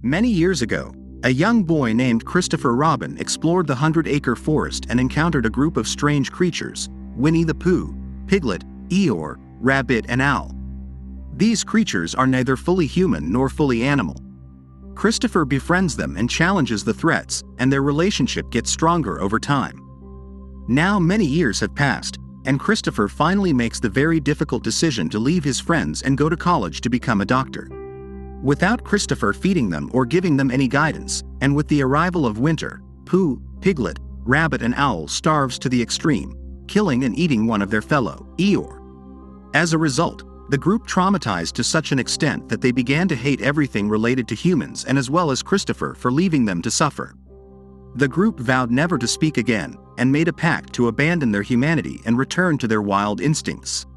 Many years ago, a young boy named Christopher Robin explored the 100-acre forest and encountered a group of strange creatures: Winnie the Pooh, Piglet, Eeyore, Rabbit, and Owl. These creatures are neither fully human nor fully animal. Christopher befriends them and challenges the threats, and their relationship gets stronger over time. Now many years have passed, and Christopher finally makes the very difficult decision to leave his friends and go to college to become a doctor. Without Christopher feeding them or giving them any guidance, and with the arrival of winter, Pooh, Piglet, Rabbit, and Owl starves to the extreme, killing and eating one of their fellow, Eeyore. As a result, the group traumatized to such an extent that they began to hate everything related to humans and as well as Christopher for leaving them to suffer. The group vowed never to speak again, and made a pact to abandon their humanity and return to their wild instincts.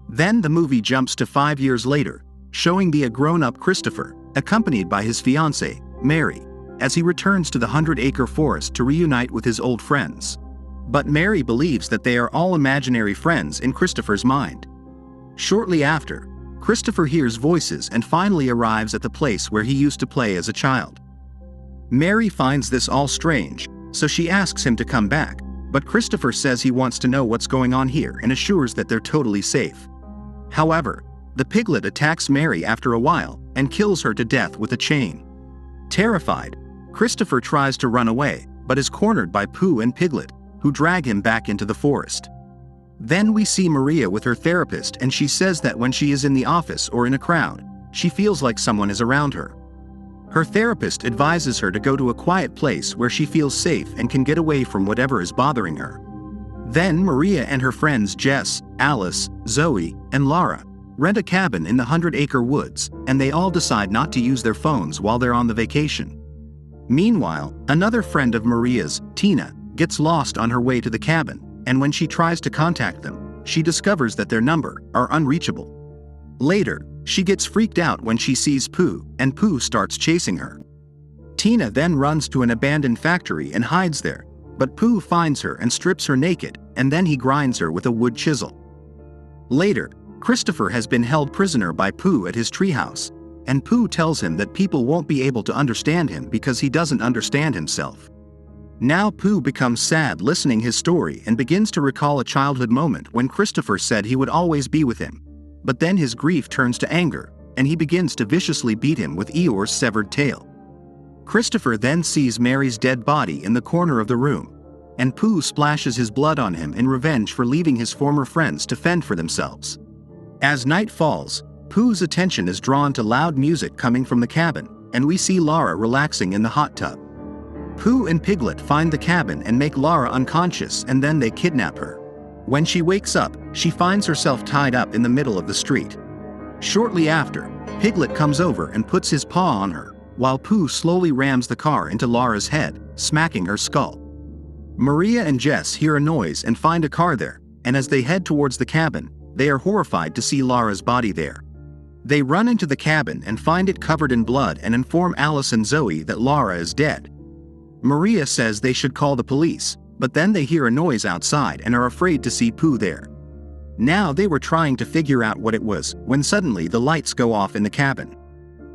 Then the movie jumps to 5 years later, showing a grown-up Christopher, accompanied by his fiancée, Mary, as he returns to the 100-acre forest to reunite with his old friends. But Mary believes that they are all imaginary friends in Christopher's mind. Shortly after, Christopher hears voices and finally arrives at the place where he used to play as a child. Mary finds this all strange, so she asks him to come back, but Christopher says he wants to know what's going on here and assures that they're totally safe. However, the piglet attacks Mary after a while and kills her to death with a chain. Terrified, Christopher tries to run away, but is cornered by Pooh and Piglet, who drag him back into the forest. Then we see Maria with her therapist, and she says that when she is in the office or in a crowd, she feels like someone is around her. Her therapist advises her to go to a quiet place where she feels safe and can get away from whatever is bothering her. Then Maria and her friends Jess, Alice, Zoe, and Laura rent a cabin in the 100-acre woods, and they all decide not to use their phones while they're on the vacation. Meanwhile, another friend of Maria's, Tina, gets lost on her way to the cabin, and when she tries to contact them, she discovers that their number are unreachable. Later, she gets freaked out when she sees Pooh, and Pooh starts chasing her. Tina then runs to an abandoned factory and hides there, but Pooh finds her and strips her naked, and then he grinds her with a wood chisel. Later, Christopher has been held prisoner by Pooh at his treehouse, and Pooh tells him that people won't be able to understand him because he doesn't understand himself. Now Pooh becomes sad listening his story and begins to recall a childhood moment when Christopher said he would always be with him. But then his grief turns to anger, and he begins to viciously beat him with Eeyore's severed tail. Christopher then sees Mary's dead body in the corner of the room, and Pooh splashes his blood on him in revenge for leaving his former friends to fend for themselves. As night falls, Pooh's attention is drawn to loud music coming from the cabin, and we see Laura relaxing in the hot tub. Pooh and Piglet find the cabin and make Laura unconscious, and then they kidnap her. When she wakes up, she finds herself tied up in the middle of the street. Shortly after, Piglet comes over and puts his paw on her, while Pooh slowly rams the car into Laura's head, smacking her skull. Maria and Jess hear a noise and find a car there, and as they head towards the cabin, they are horrified to see Laura's body there. They run into the cabin and find it covered in blood and inform Alice and Zoe that Laura is dead. Maria says they should call the police, but then they hear a noise outside and are afraid to see Pooh there. Now they were trying to figure out what it was when suddenly the lights go off in the cabin.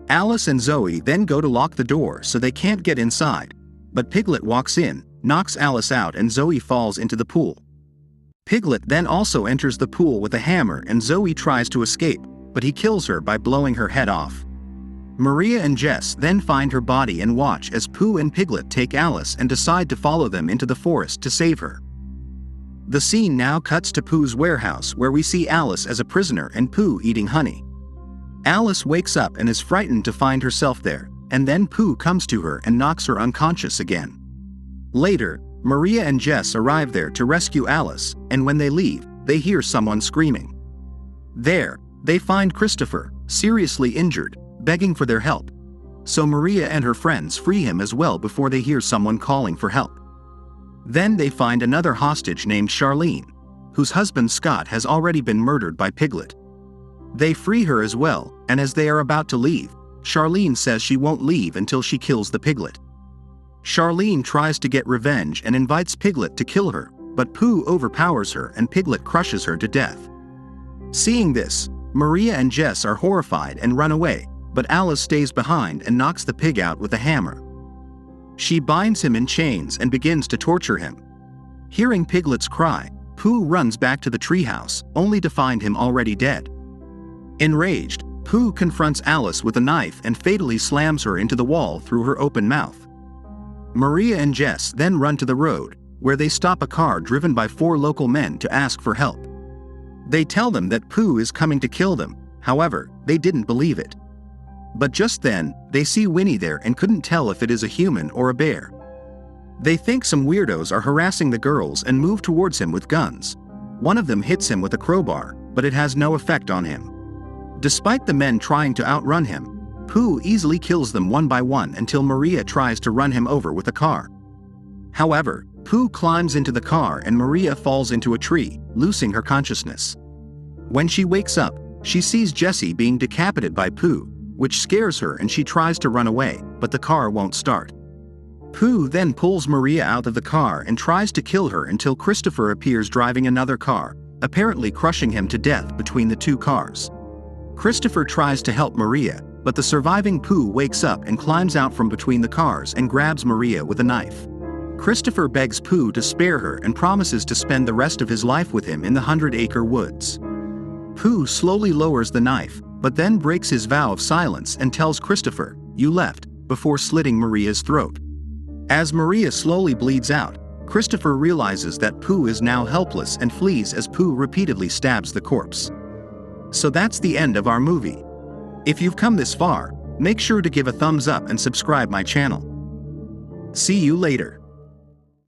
Alice and Zoe then go to lock the door so they can't get inside, but Piglet walks in, knocks Alice out, and Zoe falls into the pool. Piglet then also enters the pool with a hammer, and Zoe tries to escape, but he kills her by blowing her head off. Maria and Jess then find her body and watch as Pooh and Piglet take Alice and decide to follow them into the forest to save her. The scene now cuts to Pooh's warehouse, where we see Alice as a prisoner and Pooh eating honey. Alice wakes up and is frightened to find herself there, and then Pooh comes to her and knocks her unconscious again. Later, Maria and Jess arrive there to rescue Alice, and when they leave, they hear someone screaming. There, they find Christopher, seriously injured, begging for their help. So Maria and her friends free him as well before they hear someone calling for help. Then they find another hostage named Charlene, whose husband Scott has already been murdered by Piglet. They free her as well, and as they are about to leave, Charlene says she won't leave until she kills the Piglet. Charlene tries to get revenge and invites Piglet to kill her, but Pooh overpowers her and Piglet crushes her to death. Seeing this, Maria and Jess are horrified and run away, but Alice stays behind and knocks the pig out with a hammer. She binds him in chains and begins to torture him. Hearing Piglet's cry, Pooh runs back to the treehouse, only to find him already dead. Enraged, Pooh confronts Alice with a knife and fatally slams her into the wall through her open mouth. Maria and Jess then run to the road, where they stop a car driven by 4 local men to ask for help. They tell them that Pooh is coming to kill them, however, they didn't believe it. But just then, they see Winnie there and couldn't tell if it is a human or a bear. They think some weirdos are harassing the girls and move towards him with guns. One of them hits him with a crowbar, but it has no effect on him. Despite the men trying to outrun him, Pooh easily kills them one by one until Maria tries to run him over with a car. However, Pooh climbs into the car and Maria falls into a tree, losing her consciousness. When she wakes up, she sees Jessie being decapitated by Pooh, which scares her and she tries to run away, but the car won't start. Pooh then pulls Maria out of the car and tries to kill her until Christopher appears driving another car, apparently crushing him to death between the 2 cars. Christopher tries to help Maria, but the surviving Pooh wakes up and climbs out from between the cars and grabs Maria with a knife. Christopher begs Pooh to spare her and promises to spend the rest of his life with him in the 100-acre woods. Pooh slowly lowers the knife, but then breaks his vow of silence and tells Christopher, "You left," before slitting Maria's throat. As Maria slowly bleeds out, Christopher realizes that Pooh is now helpless and flees as Pooh repeatedly stabs the corpse. So that's the end of our movie. If you've come this far, make sure to give a thumbs up and subscribe my channel. See you later.